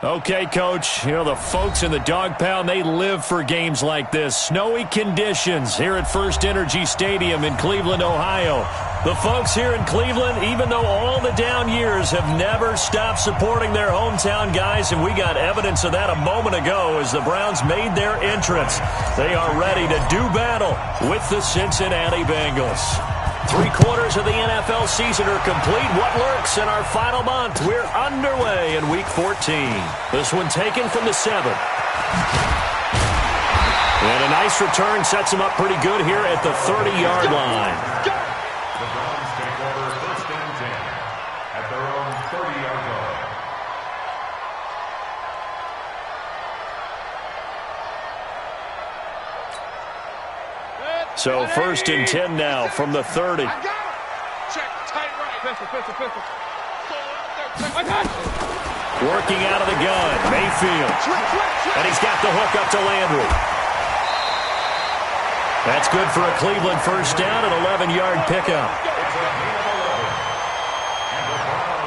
Okay, Coach, you know, the folks in the dog pound, they live for games like this. Snowy conditions here at First Energy Stadium in Cleveland, Ohio. The folks here in Cleveland, even though all the down years, have never stopped supporting their hometown guys, and we got evidence of that a moment ago as the Browns made their entrance. They are ready to do battle with the Cincinnati Bengals. 3/4 of the NFL season are complete. What lurks in our final month? We're underway in Week 14. This one taken from the 7. And a nice return sets them up pretty good here at the 30-yard line. The Browns take over 1st and 10 at their own 30-yard line. So 1st and 10 now from the 30. I got him. Check, tight right. Pistol. Working out of the gun, Mayfield. And he's got the hook up to Landry. That's good for a Cleveland first down, an 11-yard pickup.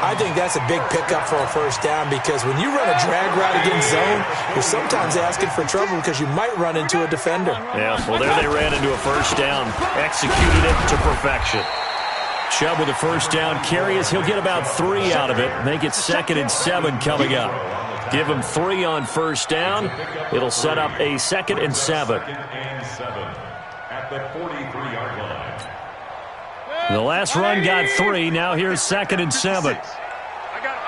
I think that's a big pickup for a first down because when you run a drag route against zone, you're sometimes asking for trouble because you might run into a defender. Yeah, well, there they ran into a first down, executed it to perfection. Chubb with a first down carry as he'll get about 3 out of it. Make it 2nd and 7 coming up. Give him 3 on first down. It'll set up a 2nd and 7. At the 43-yard line. The last run got 3. Now here's 2nd and 7. I got it.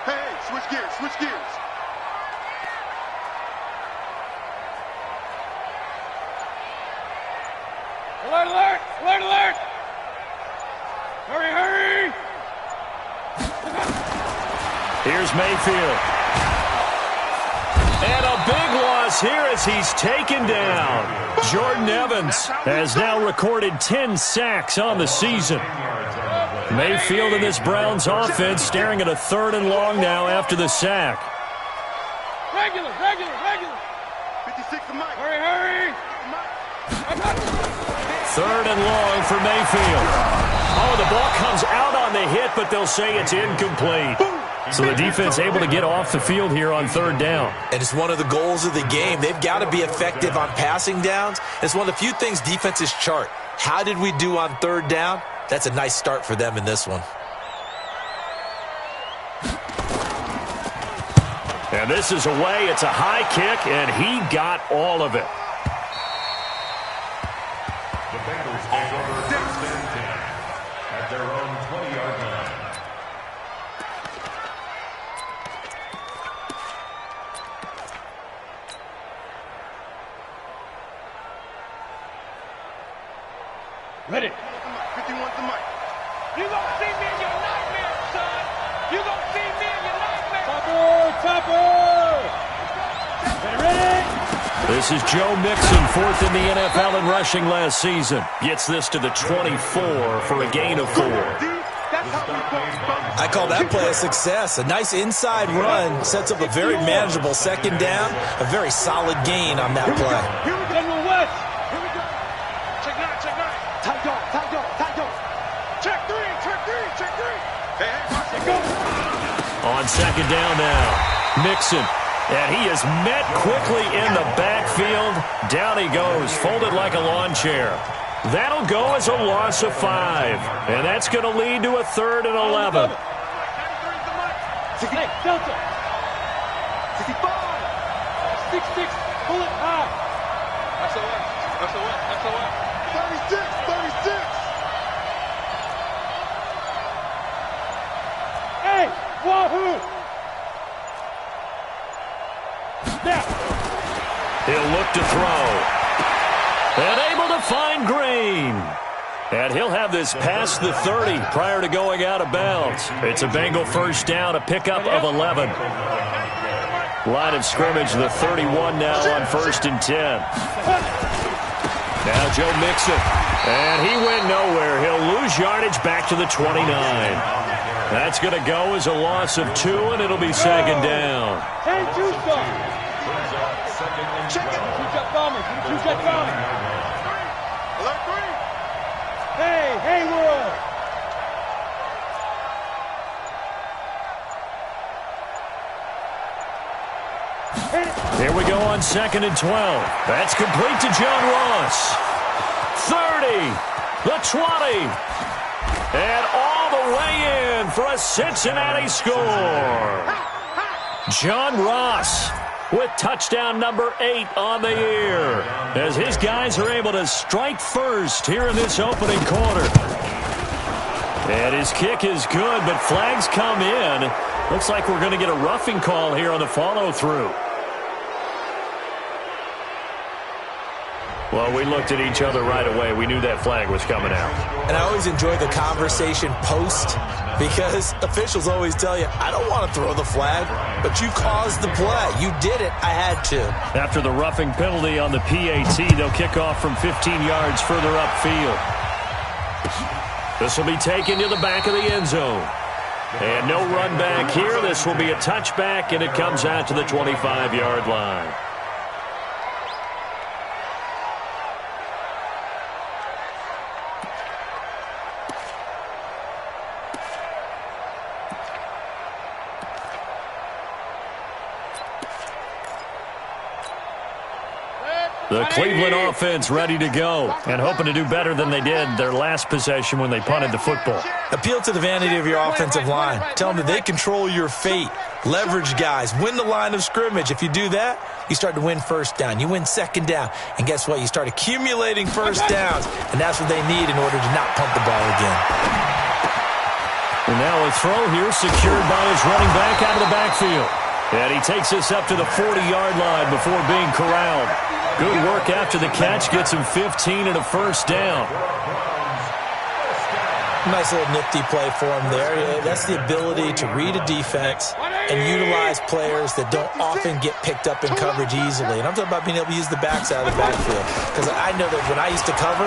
Hey, switch gears. Alert! Hurry! Here's Mayfield. And a big loss here as he's taken down. Jordan Evans has now recorded 10 sacks on the season. Mayfield in this Browns offense staring at a 3rd and long now after the sack. Regular. 56 to Mike. Hurry. 3rd and long for Mayfield. Oh, the ball comes out on the hit, but they'll say it's incomplete. So the defense able to get off the field here on 3rd down. And it's one of the goals of the game. They've got to be effective on passing downs. It's one of the few things defenses chart. How did we do on 3rd down? That's a nice start for them in this one. And this is away. It's a high kick, and he got all of it. The Bengals take over 1st and 10 at their own 20-yard line. Ready. 51 to Mike. You gonna see me in your nightmare, son. You gonna see me in your nightmare. Topper. Ready? This is Joe Mixon, 4th in the NFL in rushing last season. Gets this to the 24 for a gain of 4. I call that play a success. A nice inside run sets up a very manageable 2nd down. A very solid gain on that play. Here we go. West. Here we go. Check nine. Tight dog. Check three. Hey, go. On 2nd down now, Mixon. And he is met quickly in the backfield. Down he goes, folded like a lawn chair. That'll go as a loss of 5. And that's going to lead to a 3rd and 11. Hey, Delta. 65. 66. Pull it high. SOS. 36. Hey, wahoo. Now. He'll look to throw. And able to find Green. And he'll have this past the 30 prior to going out of bounds. It's a Bengal first down, a pickup of 11. Line of scrimmage, the 31 now on 1st and 10. Now Joe Mixon. And he went nowhere. He'll lose yardage back to the 29. That's going to go as a loss of 2, and it'll be 2nd down. Hey, Juice. Hey, world. Here we go on 2nd and 12. That's complete to John Ross. 30, the 20, and all the way in for a Cincinnati score. John Ross with touchdown number 8 on the year, as his guys are able to strike first here in this opening quarter. And his kick is good, but flags come in. Looks like we're going to get a roughing call here on the follow-through. Well, we looked at each other right away. We knew that flag was coming out. And I always enjoy the conversation post, because officials always tell you, I don't want to throw the flag, but you caused the play. You did it. I had to. After the roughing penalty on the PAT, they'll kick off from 15 yards further upfield. This will be taken to the back of the end zone. And no run back here. This will be a touchback, and it comes out to the 25-yard line. The Cleveland offense ready to go and hoping to do better than they did their last possession when they punted the football. Appeal to the vanity of your offensive line. Tell them that they control your fate. Leverage guys. Win the line of scrimmage. If you do that, you start to win first down. You win second down. And guess what? You start accumulating first downs. And that's what they need in order to not punt the ball again. And now a throw here secured by his running back out of the backfield. And he takes this up to the 40-yard line before being corralled. Good work after the catch. Gets him 15 and a first down. Nice little nifty play for him there. That's the ability to read a defense and utilize players that don't often get picked up in coverage easily. And I'm talking about being able to use the backs out of the backfield. Because I know that when I used to cover,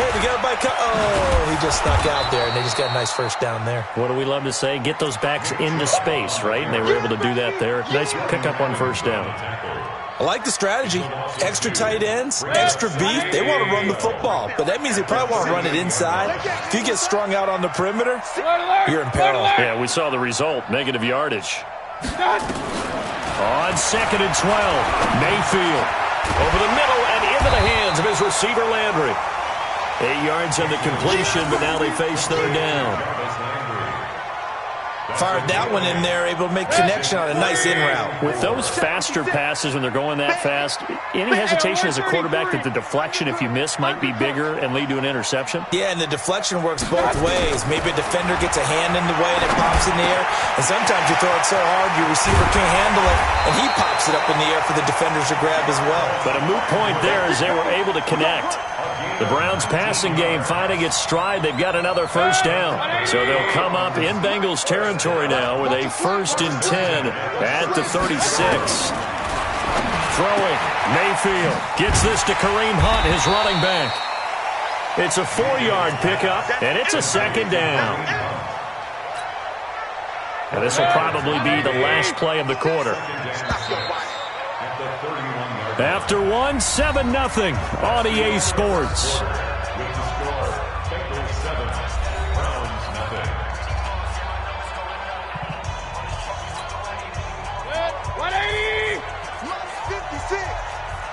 hey, we got a bike. Oh, he just snuck out there, and they just got a nice first down there. What do we love to say? Get those backs into space, right? And they were able to do that there. Nice pickup on first down. I like the strategy. Extra tight ends, extra beef. They want to run the football, but that means they probably want to run it inside. If you get strung out on the perimeter, you're in peril. Yeah, we saw the result. Negative yardage. On 2nd and 12, Mayfield over the middle and into the hands of his receiver, Landry. 8 yards on the completion, but now they face third down. Fired that one in there, able to make connection on a nice in route. With those faster passes, when they're going that fast, any hesitation as a quarterback that the deflection, if you miss, might be bigger and lead to an interception? Yeah, and the deflection works both ways. Maybe a defender gets a hand in the way and it pops in the air. And sometimes you throw it so hard your receiver can't handle it, and he pops it up in the air for the defenders to grab as well. But a moot point there as they were able to connect. The Browns passing game finding its stride. They've got another first down. So they'll come up in Bengals territory now with a 1st and 10 at the 36. Throwing. Mayfield gets this to Kareem Hunt, his running back. It's a 4-yard pickup, and it's a second down. And this will probably be the last play of the quarter. After one, 7-0 on EA Sports.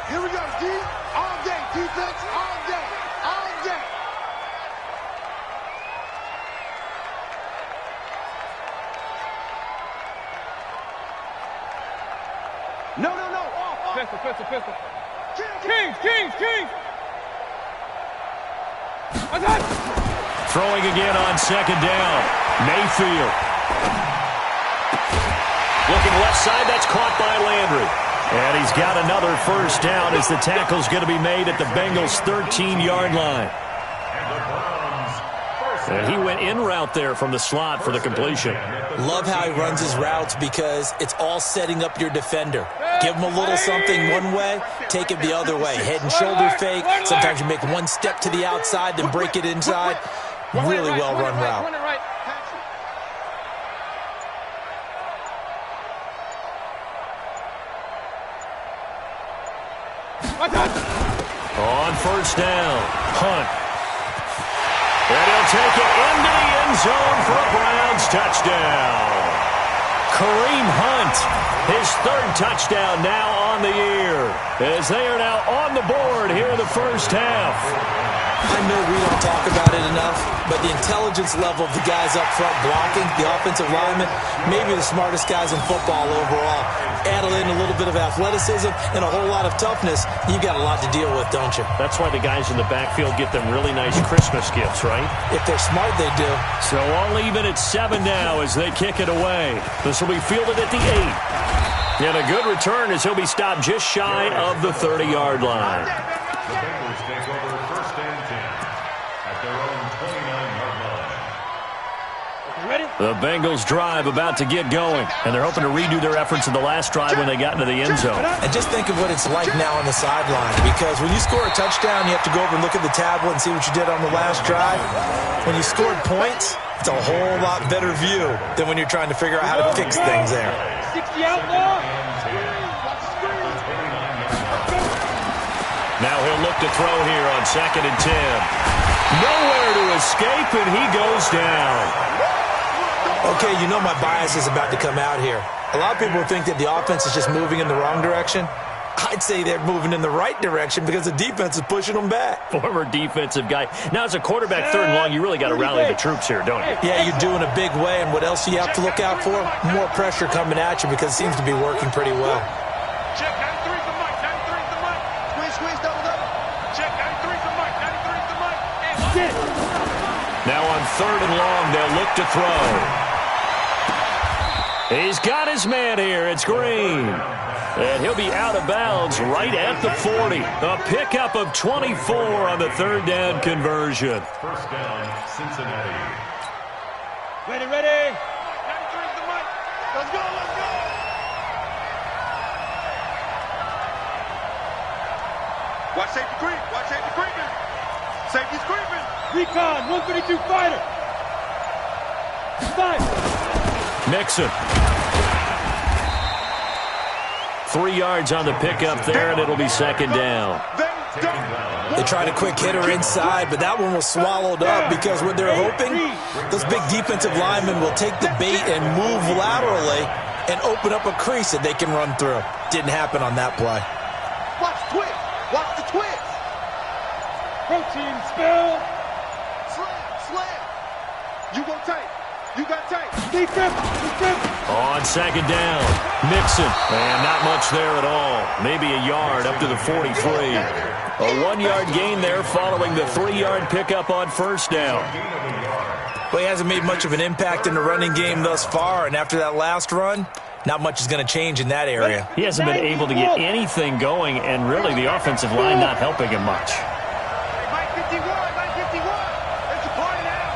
Here we go, D. All day, defense, all day, all day. No. Off. Pistol. Kings. Throwing again on second down. Mayfield. Looking left side, that's caught by Landry. And he's got another first down as the tackle's going to be made at the Bengals' 13-yard line. And he went in route there from the slot for the completion. Love how he runs his routes because it's all setting up your defender. Give him a little something one way, take it the other way. Head and shoulder fake. Sometimes you make one step to the outside, then break it inside. Really well-run route. On first down, Hunt. And he'll take it into the end zone for a Browns touchdown. Kareem Hunt, his third touchdown now on the year, as they are now on the board here in the first half. I know we don't talk about it enough, but the intelligence level of the guys up front blocking, the offensive linemen, maybe the smartest guys in football overall. Add in a little bit of athleticism and a whole lot of toughness, you got a lot to deal with, don't you? That's why the guys in the backfield get them really nice Christmas gifts, right? If they're smart, they do. So all even at 7 now as they kick it away. This will be fielded at the 8. And a good return as he'll be stopped just shy of the 30-yard line. The Bengals take over first and 10 at their own 29-yard line. Ready? The Bengals drive about to get going, and they're hoping to redo their efforts in the last drive when they got into the end zone. And just think of what it's like now on the sideline, because when you score a touchdown, you have to go over and look at the tablet and see what you did on the last drive. When you scored points, it's a whole lot better view than when you're trying to figure out how to fix things there. 60 outlaw. Now he'll look to throw here on 2nd and 10. Nowhere to escape, and he goes down. Okay, you know my bias is about to come out here. A lot of people think that the offense is just moving in the wrong direction. I'd say they're moving in the right direction because the defense is pushing them back. Former defensive guy. Now, as a quarterback, 3rd and long, you really got to rally the troops here, don't you? Yeah, you do in a big way, and what else do you have to look out for? More pressure coming at you because it seems to be working pretty well. Check 93's the mic. 93's the mic. Squeeze, double. Check 93's the mic. 93's the mic. Now on 3rd and long, they'll look to throw. He's got his man here. It's Green. And he'll be out of bounds right at the 40. A pickup of 24 on the 3rd down conversion. First down, Cincinnati. Ready. 93's the mic. Let's go. Watch safety creep. Watch safety creeping. Safety's creeping. Recon, 132 fighter. 5. Nixon. 3 yards on the pickup there, and it'll be 2nd down. They tried a quick hitter inside, but that one was swallowed up because what they're hoping, those big defensive linemen will take the bait and move laterally and open up a crease that they can run through. Didn't happen on that play. Watch the twist. Watch the twist. Protein spill. Slam. You go tight. You got tight. Defense. On 2nd down, Nixon. And not much there at all. Maybe a yard up to the 43. A 1-yard gain there following the 3-yard pickup on 1st down. Well, he hasn't made much of an impact in the running game thus far, and after that last run, not much is going to change in that area. He hasn't been able to get anything going, and really the offensive line not helping him much. Mike 51. It's a party now.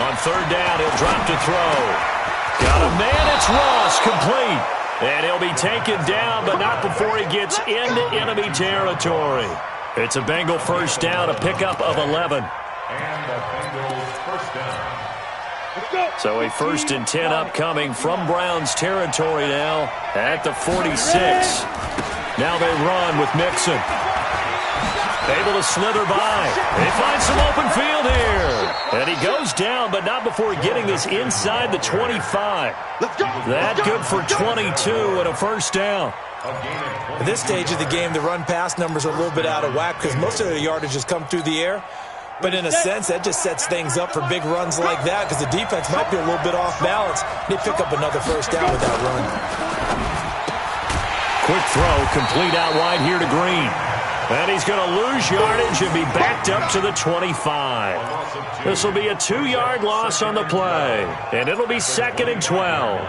On 3rd down, he'll drop to throw. Got a man, it's Ross, complete. And he'll be taken down, but not before he gets into enemy territory. It's a Bengal 1st down, a pickup of 11. And the Bengals first down. So a 1st and 10 upcoming from Browns territory now at the 46. Now they run with Mixon. Able to slither by. They find some open field here. And he goes down, but not before getting this inside the 25. That good for 22 and a 1st down. At this stage of the game, the run-pass numbers are a little bit out of whack because most of their yardage has come through the air. But in a sense, that just sets things up for big runs like that because the defense might be a little bit off balance. They pick up another 1st down with that run. Quick throw, complete out wide here to Green. And he's going to lose yardage and be backed up to the 25. This will be a 2-yard loss on the play. And it'll be 2nd and 12.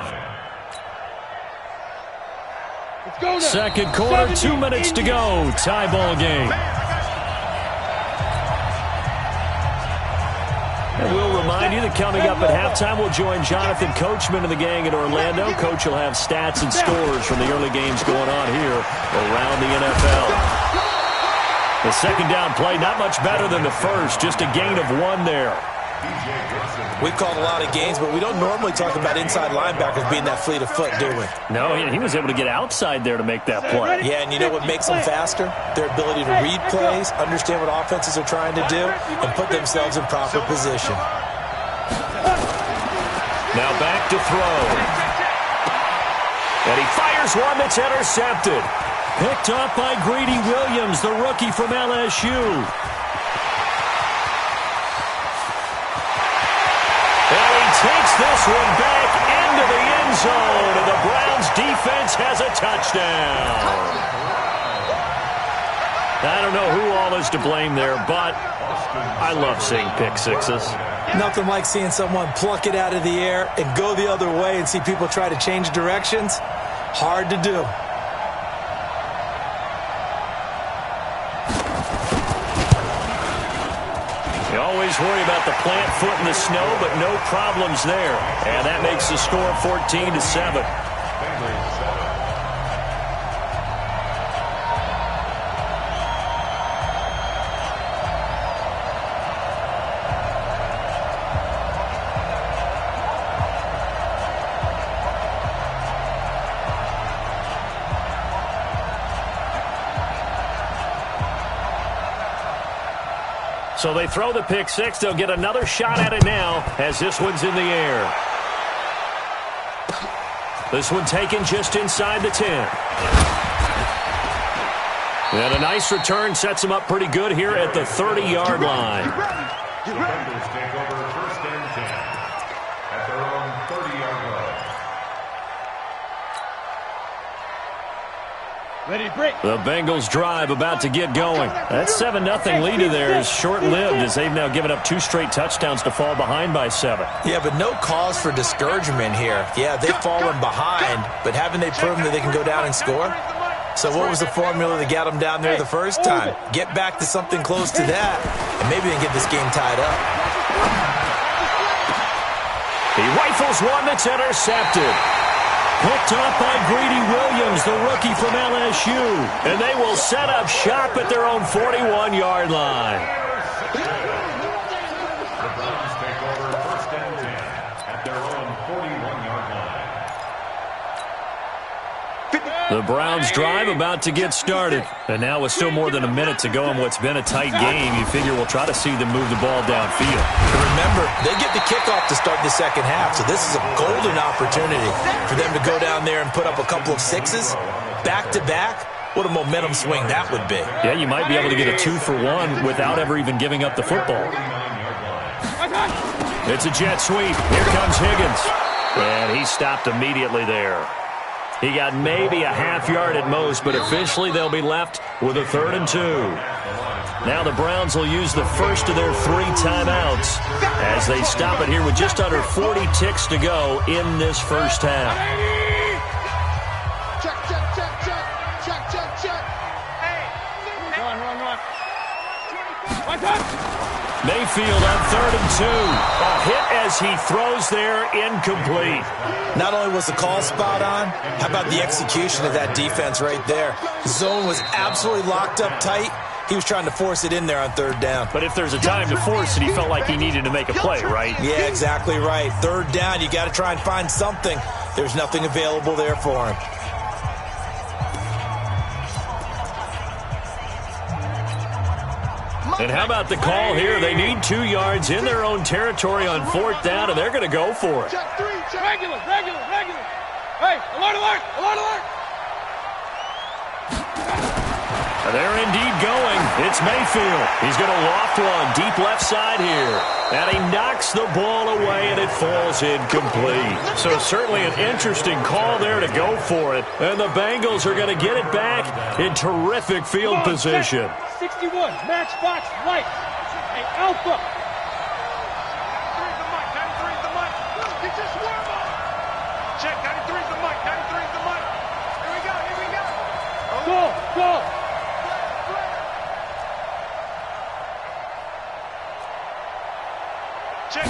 Second quarter, 2 minutes to go. Tie ball game. And we'll remind you that coming up at halftime, we'll join Jonathan Coachman and the gang in Orlando. Coach will have stats and scores from the early games going on here around the NFL. The 2nd down play, not much better than the first, just a gain of 1 there. We've called a lot of games, but we don't normally talk about inside linebackers being that fleet of foot, do we? No, he was able to get outside there to make that play. Yeah, and you know what makes them faster? Their ability to read plays, understand what offenses are trying to do, and put themselves in proper position. Now back to throw. And he fires one that's intercepted. Picked off by Greedy Williams, the rookie from LSU. And he takes this one back into the end zone, and the Browns defense has a touchdown. I don't know who all is to blame there, but I love seeing pick sixes. Nothing like seeing someone pluck it out of the air and go the other way and see people try to change directions. Hard to do. You always worry about the plant foot in the snow, but no problems there. And that makes the score 14-7. So they throw the pick six. They'll get another shot at it now as this one's in the air. This one taken just inside the 10. And a nice return sets them up pretty good here at the 30-yard line. The Bengals take over first and 10 at their own 30-yard line. Ready, break. The Bengals drive about to get going. That 7-0 lead of theirs is short-lived as they've now given up 2 straight touchdowns to fall behind by 7. Yeah, but no cause for discouragement here. Yeah, they've fallen behind, but haven't they proven that they can go down and score? So what was the formula that got them down there the first time? Get back to something close to that, and maybe they can get this game tied up. He rifles one that's intercepted. Picked off by Greedy Williams, the rookie from LSU. And they will set up shop at their own 41-yard line. The Browns take over first and 10 at their own 41-yard line. The Browns drive about to get started. And now with still more than a minute to go in what's been a tight game, you figure we'll try to see them move the ball downfield. Remember, they get the kickoff to start the second half, so this is a golden opportunity for them to go down there and put up a couple of sixes back-to-back. What a momentum swing that would be. Yeah, you might be able to get a 2-for-1 without ever even giving up the football. It's a jet sweep. Here comes Higgins. And he stopped immediately there. He got maybe a half yard at most, but officially they'll be left with a 3rd and 2. Now the Browns will use the first of their 3 timeouts as they stop it here with just under 40 ticks to go in this first half. Check, check, check, check. Check, check, check. Hey. Run. One touch. Mayfield on 3rd and 2. A hit as he throws there, incomplete. Not only was the call spot on, how about the execution of that defense right there? The zone was absolutely locked up tight. He was trying to force it in there on 3rd down. But if there's a time to force it, he felt like he needed to make a play, right? Yeah, exactly right. 3rd down, you got to try and find something. There's nothing available there for him. And how about the call here? They need 2 yards in their own territory on 4th down, and they're going to go for it. Check 3, check. Regular. Hey, alert. And they're indeed going. It's Mayfield. He's going to loft one deep left side here. And he knocks the ball away, and it falls incomplete. So certainly an interesting call there to go for it. And the Bengals are going to get it back in terrific field position. 61, matchbox light. Hey, Alpha. 93's the mic. Get your swarm on. Check, 93's the mic. Here we go. Go. Check,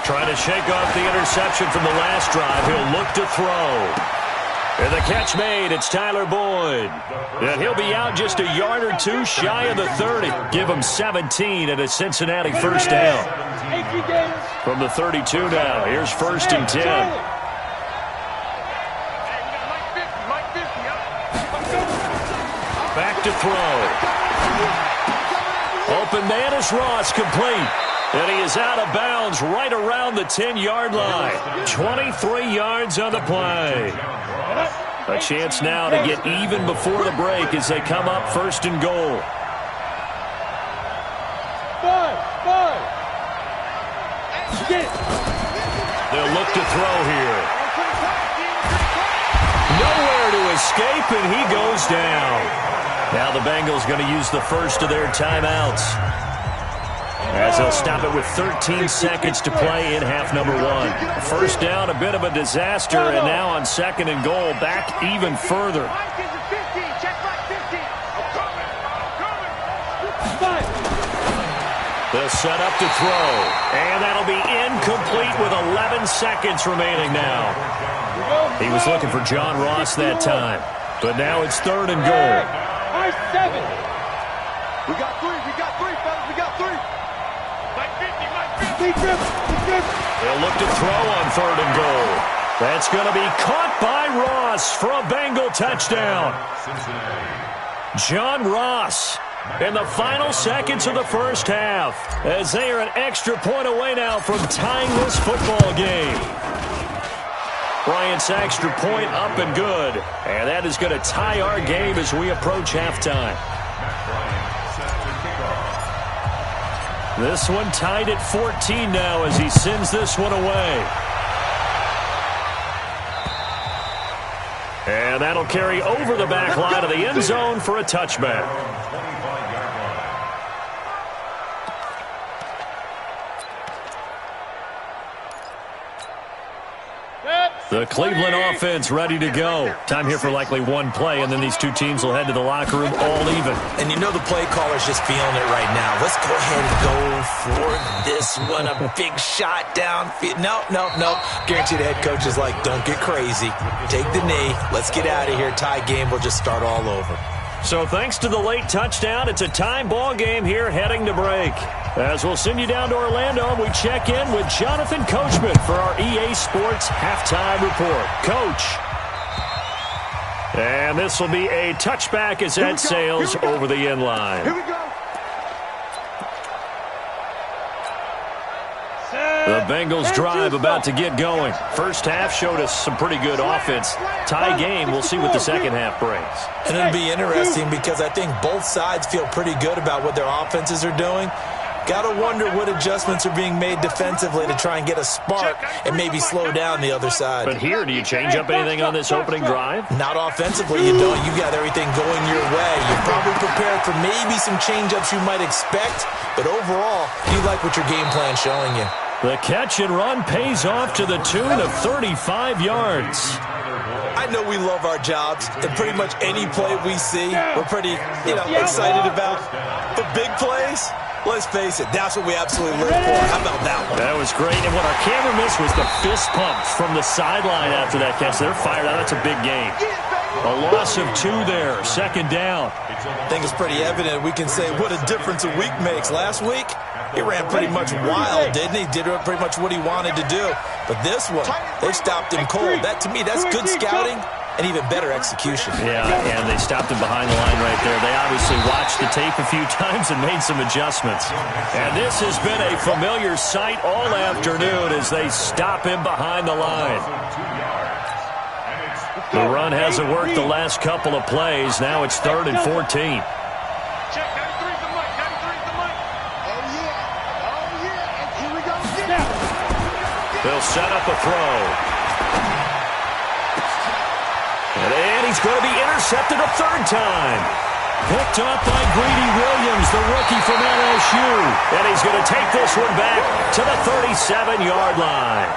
Trying to shake off the interception from the last drive. He'll look to throw. And the catch made. It's Tyler Boyd. And he'll be out just a yard or 2 shy of the 30. Give him 17 and a Cincinnati first down. From the 32 now. Here's 1st and 10. Back to throw. Open man is Ross, complete. And he is out of bounds right around the 10-yard line. 23 yards on the play. A chance now to get even before the break as they come up first and goal. They'll look to throw here. Nowhere to escape, and he goes down. Now the Bengals going to use the first of their timeouts, as they'll stop it with 13 seconds to play in half number one. First down, a bit of a disaster, and now on second and goal, back even further. They'll set up to throw, and that'll be incomplete with 11 seconds remaining now. He was looking for John Ross that time, but now it's third and goal. We got three, fellas, we got three. They'll look to throw on third and goal. That's going to be caught by Ross for a Bengal touchdown. John Ross in the final seconds of the first half, as they are an extra point away now from tying this football game. Bryant's extra point up and good, and that is going to tie our game as we approach halftime. This one tied at 14 now as he sends this one away. And that'll carry over the back line of the end zone for a touchback. The Cleveland offense ready to go. Time here for likely one play, and then these two teams will head to the locker room all even. And you know the play caller's just feeling it right now. Let's go ahead and go for this one. A big shot down. No. Guarantee the head coach is like, don't get crazy. Take the knee. Let's get out of here. Tie game. We'll just start all over. So thanks to the late touchdown, it's a time ball game here heading to break. As we'll send you down to Orlando, we check in with Jonathan Coachman for our EA Sports Halftime Report. Coach. And this will be a touchback as that sails over the end line. Here we go. The Bengals drive about to get going. First half showed us some pretty good offense. Tie game, we'll see what the second half brings. And it'll be interesting because I think both sides feel pretty good about what their offenses are doing. Got to wonder what adjustments are being made defensively to try and get a spark and maybe slow down the other side. But here, do you change up anything on this opening drive? Not offensively, you don't. You got everything going your way. You're probably prepared for maybe some change-ups you might expect, but overall, you like what your game plan's showing you. The catch and run pays off to the tune of 35 yards. I know we love our jobs, and pretty much any play we see, we're pretty, excited about. But big plays, let's face it, that's what we absolutely live for. How about that one? That was great, and what our camera missed was the fist pumps from the sideline after that catch. They're fired out. That's a big game. A loss of 2 there, second down. I think it's pretty evident we can say what a difference a week makes. Last week, he ran pretty much wild, didn't he? Did pretty much what he wanted to do. But this one, they stopped him cold. That, to me, that's good scouting and even better execution. Yeah, and they stopped him behind the line right there. They obviously watched the tape a few times and made some adjustments. And this has been a familiar sight all afternoon as they stop him behind the line. The run hasn't worked the last couple of plays. Now it's 3rd and 14. They'll set up a throw. And he's going to be intercepted a 3rd time. Picked up by Greedy Williams, the rookie from LSU. And he's going to take this one back to the 37-yard line.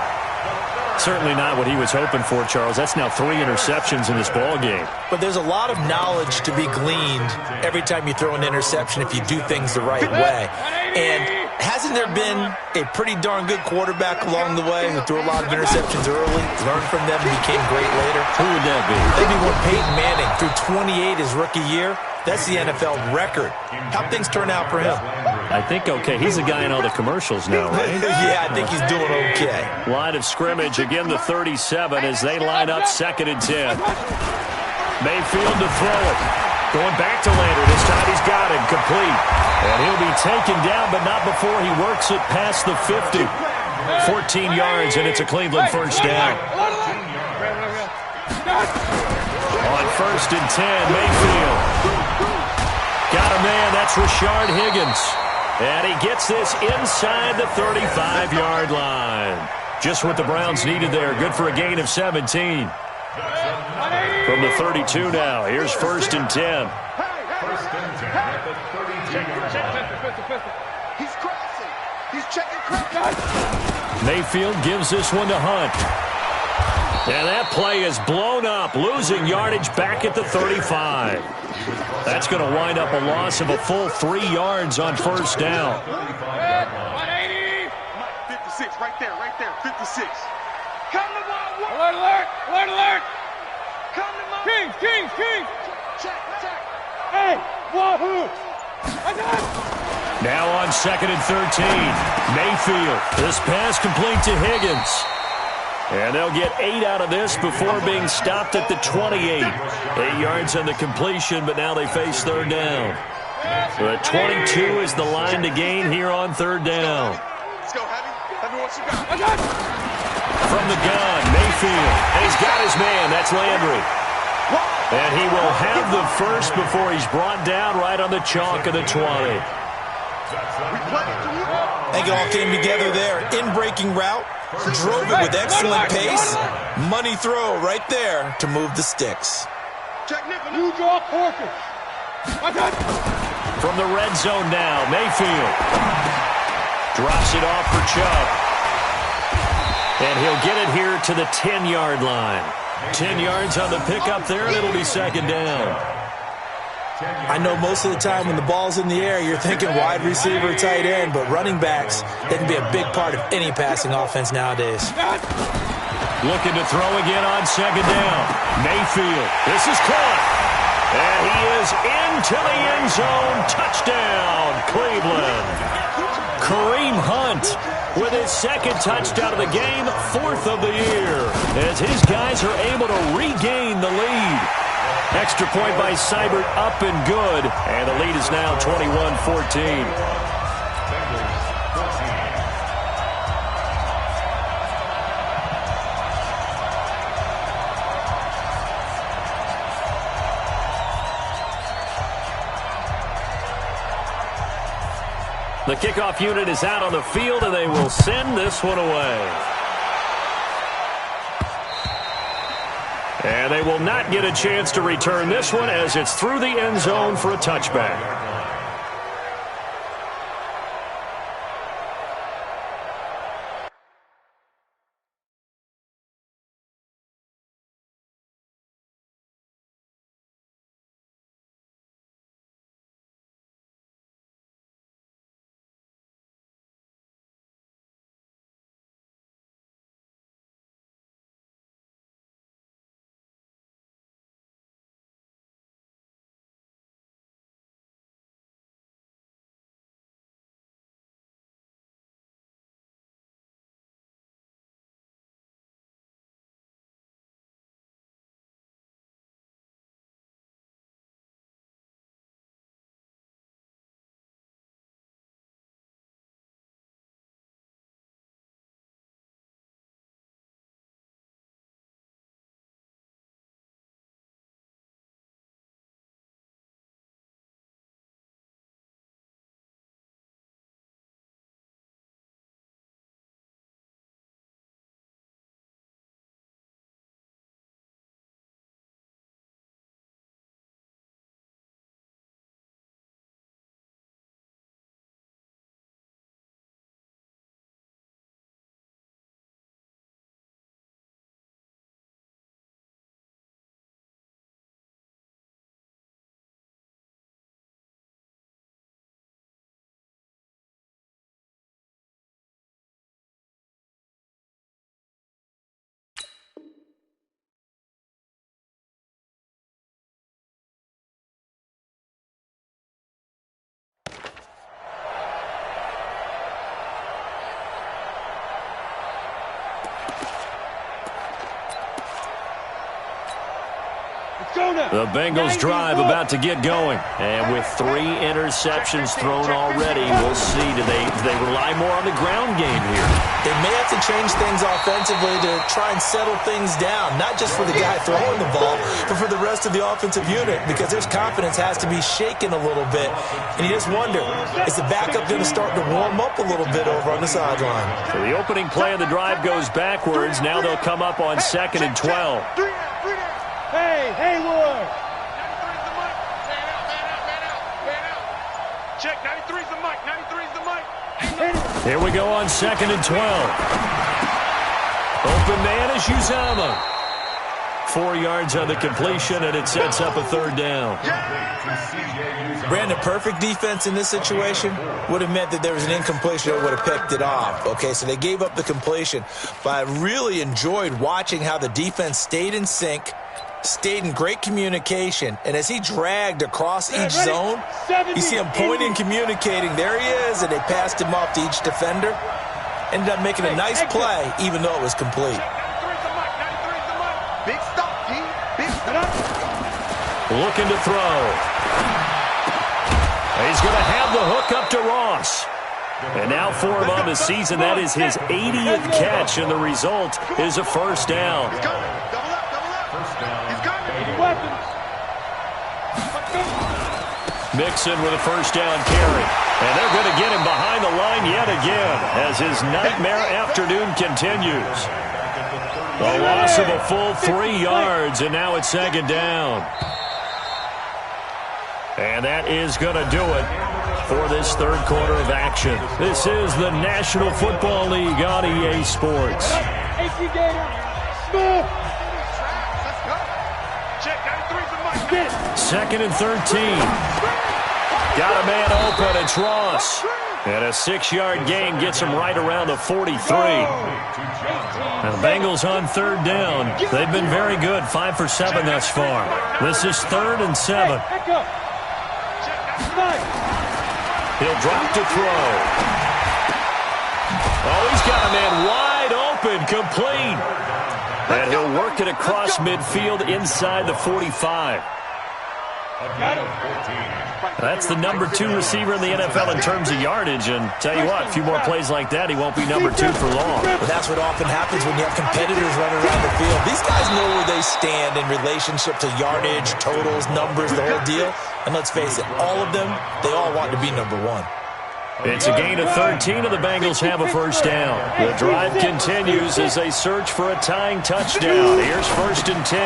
Certainly not what he was hoping for, Charles. That's now 3 interceptions in this ball game. But there's a lot of knowledge to be gleaned every time you throw an interception if you do things the right way. And hasn't there been a pretty darn good quarterback along the way who threw a lot of interceptions early, learned from them, and became great later? Who would that be? Maybe when Peyton Manning threw 28 his rookie year. That's the NFL record. How'd things turn out for him? I think okay. He's the guy in all the commercials now, right? Yeah, I think he's doing okay. Line of scrimmage, again the 37 as they line up 2nd and 10. Mayfield to throw it. Going back to Lander. This time he's got him complete. And he'll be taken down, but not before he works it past the 50. 14 yards, and it's a Cleveland first down. On 1st and 10, Mayfield. Got a man. That's Rashard Higgins. And he gets this inside the 35-yard line. Just what the Browns needed there. Good for a gain of 17. From the 32 now. Here's 1st and 10. 1st and 10 at the 32-yard line. He's crossing. He's checking crossing. Mayfield gives this one to Hunt. And that play is blown up, losing yardage back at the 35. That's going to wind up a loss of a full 3 yards on 1st down. 56, right there, 56. Come to my alert. Come to my King. Check. Hey, wahoo. Now on 2nd and 13, Mayfield. This pass complete to Higgins. And they'll get 8 out of this before being stopped at the 28. 8 yards on the completion, but now they face 3rd down. The 22 is the line to gain here on 3rd down. Let's go, Heavy what you got. From the gun, Mayfield. And he's got his man. That's Landry. And he will have the first before he's brought down right on the chalk of the 20. I think it all came together there. In-breaking route. Drove it with excellent pace. Money throw right there to move the sticks. From the red zone now, Mayfield. Drops it off for Chubb. And he'll get it here to the 10-yard line. 10 yards on the pickup there, and it'll be 2nd down. I know most of the time when the ball's in the air, you're thinking wide receiver, tight end, but running backs, they can be a big part of any passing offense nowadays. Looking to throw again on 2nd down. Mayfield. This is caught. And he is into the end zone. Touchdown, Cleveland. Kareem Hunt with his 2nd touchdown of the game, 4th of the year, as his guys are able to regain the lead. Extra point by Seibert, up and good, and the lead is now 21-14. The kickoff unit is out on the field, and they will send this one away. And they will not get a chance to return this one as it's through the end zone for a touchback. The Bengals drive about to get going. And with 3 interceptions thrown already, we'll see. Do they rely more on the ground game here? They may have to change things offensively to try and settle things down, not just for the guy throwing the ball, but for the rest of the offensive unit, because their confidence has to be shaken a little bit. And you just wonder, is the backup going to start to warm up a little bit over on the sideline? So the opening play of the drive goes backwards. Now they'll come up on 2nd and 12. Hey, Haywood! Check, 93's the mic, 93's the mic. Here we go on 2nd and 12. Open man is Uzama. 4 yards on the completion, and it sets up a 3rd down. Brandon, perfect defense in this situation would have meant that there was an incompletion that would have picked it off. Okay, so they gave up the completion, but I really enjoyed watching how the defense stayed in sync, stayed in great communication, and as he dragged across each zone, you see him pointing, communicating. There he is, and they passed him off to each defender. Ended up making a nice play, even though it was complete. Big stop, G. Big stop. Looking to throw. He's going to have the hook up to Ross. And now for him on the season, that is his 80th catch, and the result is a 1st down. He's coming. Double up, double up. First down. He's coming. Weapons. Mixon with a 1st down carry. And they're going to get him behind the line yet again as his nightmare afternoon continues. A loss of a full 3 yards, and now it's 2nd down. And that is going to do it for this 3rd quarter of action. This is the National Football League on EA Sports. Check, 2nd and 13. Got a man open, it's Ross. And a 6-yard gain gets him right around the 43. Now the Bengals on 3rd down. They've been very good, 5 for 7 thus far. This is 3rd and 7. He'll drop to throw. Oh, he's got a man wide open, complete. And he'll work it across midfield inside the 45. That's the number 2 receiver in the NFL in terms of yardage, and tell you what, a few more plays like that, he won't be number 2 for long. But that's what often happens when you have competitors running around the field. These guys know where they stand in relationship to yardage, totals, numbers, the whole deal. And let's face it, all of them, they all want to be number 1. It's a gain of 13, and the Bengals have a 1st down. The drive continues as they search for a tying touchdown. Here's 1st and 10.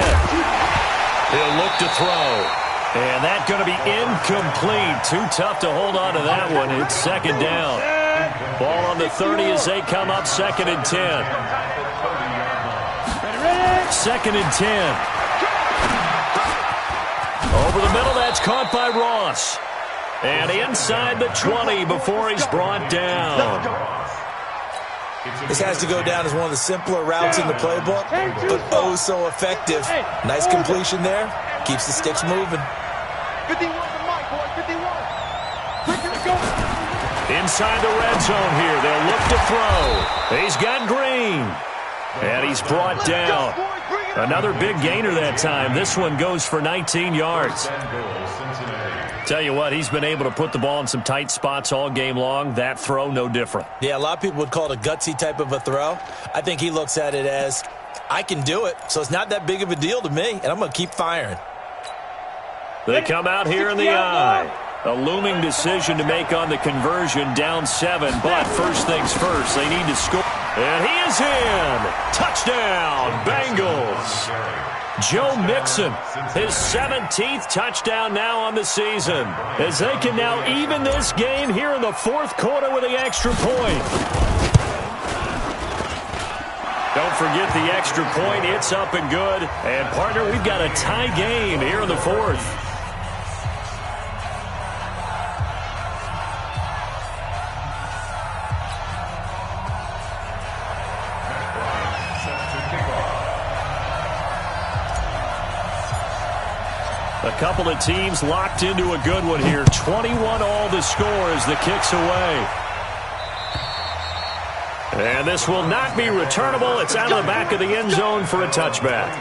He'll look to throw. And that's going to be incomplete. Too tough to hold on to that one. It's 2nd down. Ball on the 30 as they come up 2nd and 10. 2nd and 10. Over the middle, that's caught by Ross. And inside the 20 before he's brought down. This has to go down as one of the simpler routes in the playbook, but oh so effective. Nice completion there. Keeps the sticks moving. 51 the mic, boy. 51. Quick to go. Inside the red zone here. They'll look to throw. He's got Green. And he's brought down. Another big gainer that time. This one goes for 19 yards. Tell you what, he's been able to put the ball in some tight spots all game long. That throw, no different. Yeah, a lot of people would call it a gutsy type of a throw. I think he looks at it as, I can do it, so it's not that big of a deal to me, and I'm going to keep firing. They come out here in the eye. A looming decision to make on the conversion, down 7. But first things first, they need to score. And he is in. Touchdown, Bengals. Joe Mixon, his 17th touchdown now on the season, as they can now even this game here in the 4th quarter with the extra point. Don't forget the extra point. It's up and good. And, partner, we've got a tie game here in the 4th. A couple of teams locked into a good one here. 21 all the score as the kick's away. And this will not be returnable. It's out of the back of the end zone for a touchback.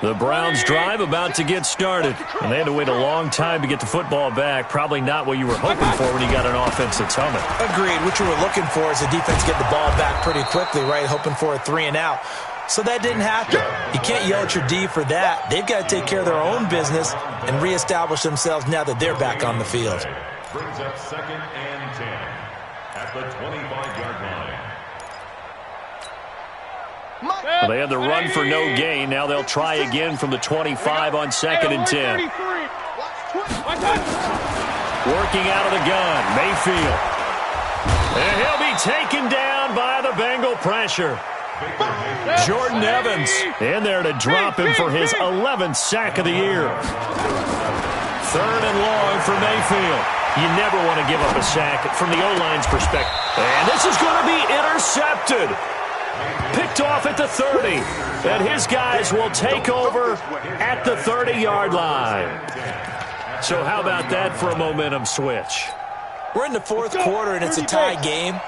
The Browns drive about to get started. And they had to wait a long time to get the football back. Probably not what you were hoping for when you got an offense that's humming. Agreed. What you were looking for is the defense get the ball back pretty quickly, right? Hoping for a 3-and-out. So that didn't happen. You can't yell at your D for that. They've got to take care of their own business and reestablish themselves now that they're back on the field. Brings up 2nd and 10 at the 25-yard line. Well, they had the run for no gain. Now they'll try again from the 25 on 2nd and 10. Working out of the gun, Mayfield. And he'll be taken down by the Bengal pressure. Jordan Evans in there to drop him for his 11th sack of the year. 3rd and long for Mayfield. You never want to give up a sack from the O-line's perspective. And this is going to be intercepted. Picked off at the 30. And his guys will take over at the 30-yard line. So how about that for a momentum switch? We're in the 4th quarter, and it's a tie game.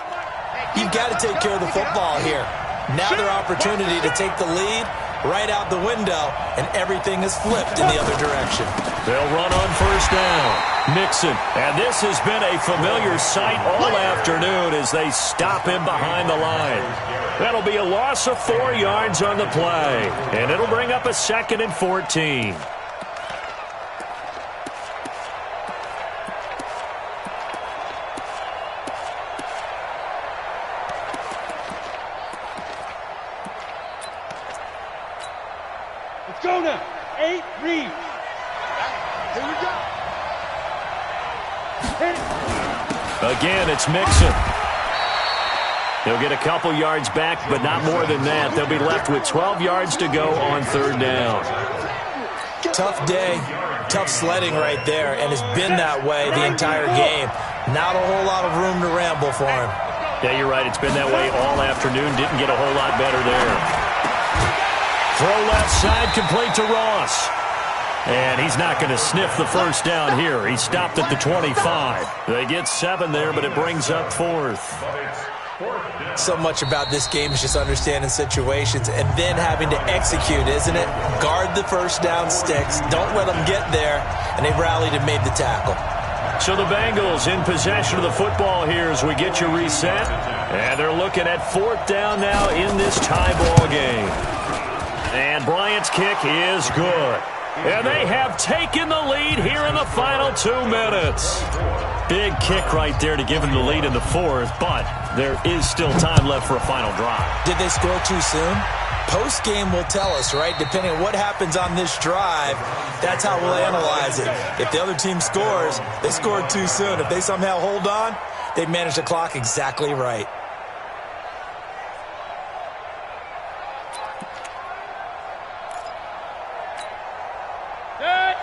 You've got to take care of the football here. Now their opportunity to take the lead right out the window, and everything is flipped in the other direction. They'll run on 1st down. Mixon. And this has been a familiar sight all afternoon as they stop him behind the line. That'll be a loss of 4 yards on the play. And it'll bring up a 2nd and 14. Let's go now. 8, read. Here we go. Again, it's Mixon. They'll get a couple yards back, but not more than that. They'll be left with 12 yards to go on 3rd down. Tough day, tough sledding right there, and it's been that way the entire game. Not a whole lot of room to ramble for him. Yeah, you're right. It's been that way all afternoon. Didn't get a whole lot better there. Throw left side, complete to Ross. And he's not going to sniff the 1st down here. He stopped at the 25. They get 7 there, but it brings up 4th. So much about this game is just understanding situations and then having to execute, isn't it? Guard the 1st down sticks. Don't let them get there. And they rallied and made the tackle. So the Bengals in possession of the football here as we get you reset. And they're looking at 4th down now in this tie ball game. And Bryant's kick is good. And they have taken the lead here in the final 2 minutes. Big kick right there to give them the lead in the 4th, but there is still time left for a final drive. Did they score too soon? Post-game will tell us, right? Depending on what happens on this drive, that's how we'll analyze it. If the other team scores, they scored too soon. If they somehow hold on, they manage the clock exactly right.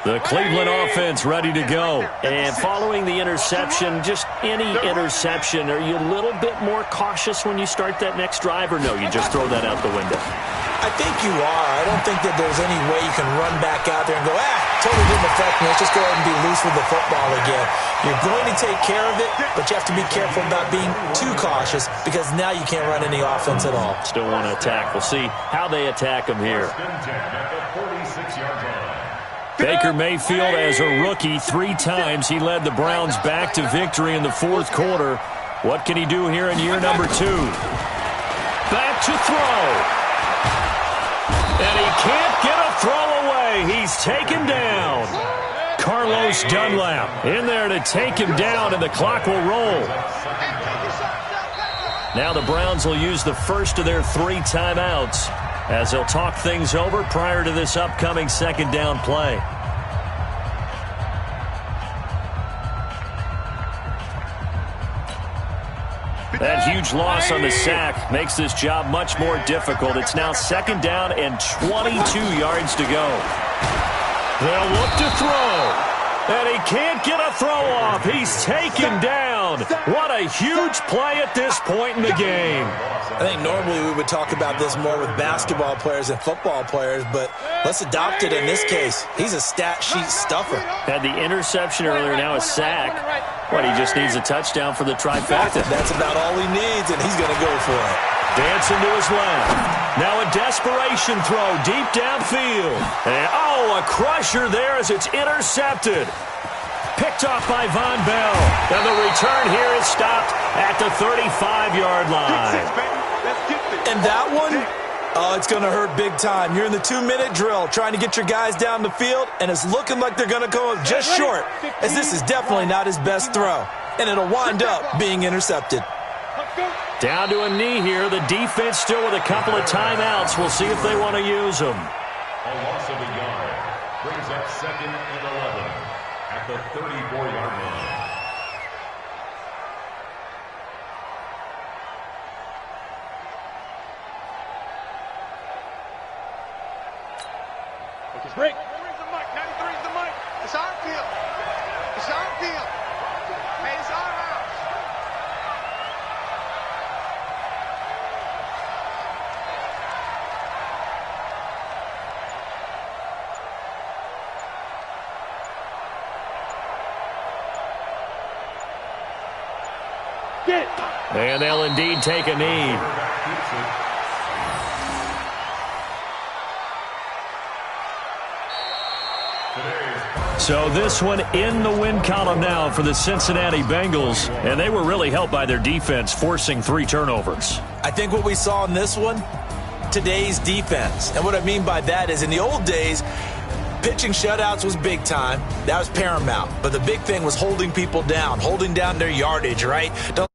The Cleveland offense ready to go. And following the interception, just any interception, are you a little bit more cautious when you start that next drive, or no, you just throw that out the window? I think you are. I don't think that there's any way you can run back out there and go, totally didn't affect me. Let's just go ahead and be loose with the football again. You're going to take care of it, but you have to be careful about being too cautious because now you can't run any offense at all. Still want to attack. We'll see how they attack them here. Baker Mayfield, as a rookie, 3 times he led the Browns back to victory in the 4th quarter. What can he do here in year number 2? Back to throw. And he can't get a throw away. He's taken down. Carlos Dunlap in there to take him down, and the clock will roll. Now the Browns will use the first of their 3 timeouts as they'll talk things over prior to this upcoming 2nd down play. That huge loss on the sack makes this job much more difficult. It's now 2nd down and 22 yards to go. They'll look to throw. And he can't get a throw off. He's taken down. What a huge play at this point in the game. I think normally we would talk about this more with basketball players and football players, but let's adopt it in this case. He's a stat sheet stuffer. Had the interception earlier, now a sack. What, he just needs a touchdown for the trifecta. That's about all he needs, and he's going to go for it. Dancing to his left. Now a desperation throw deep downfield. And, oh, a crusher there as it's intercepted. Picked off by Von Bell. And the return here is stopped at the 35-yard line. And that one, oh, it's going to hurt big time. You're in the 2-minute drill trying to get your guys down the field, and it's looking like they're going to come up just short, as this is definitely not his best throw. And it'll wind up being intercepted. Down to a knee here. The defense still with a couple of timeouts. We'll see if they want to use them. A loss of a yard brings up 2nd and 11 at the 34-yard line. Break. 93's the mic. 93's the mic. It's our field. It's our field. Hey, it's our house. Get it. And they'll indeed take a knee. So this one in the win column now for the Cincinnati Bengals, and they were really helped by their defense, forcing 3 turnovers. I think what we saw in this one, today's defense. And what I mean by that is in the old days, pitching shutouts was big time. That was paramount. But the big thing was holding people down, holding down their yardage, right? Don't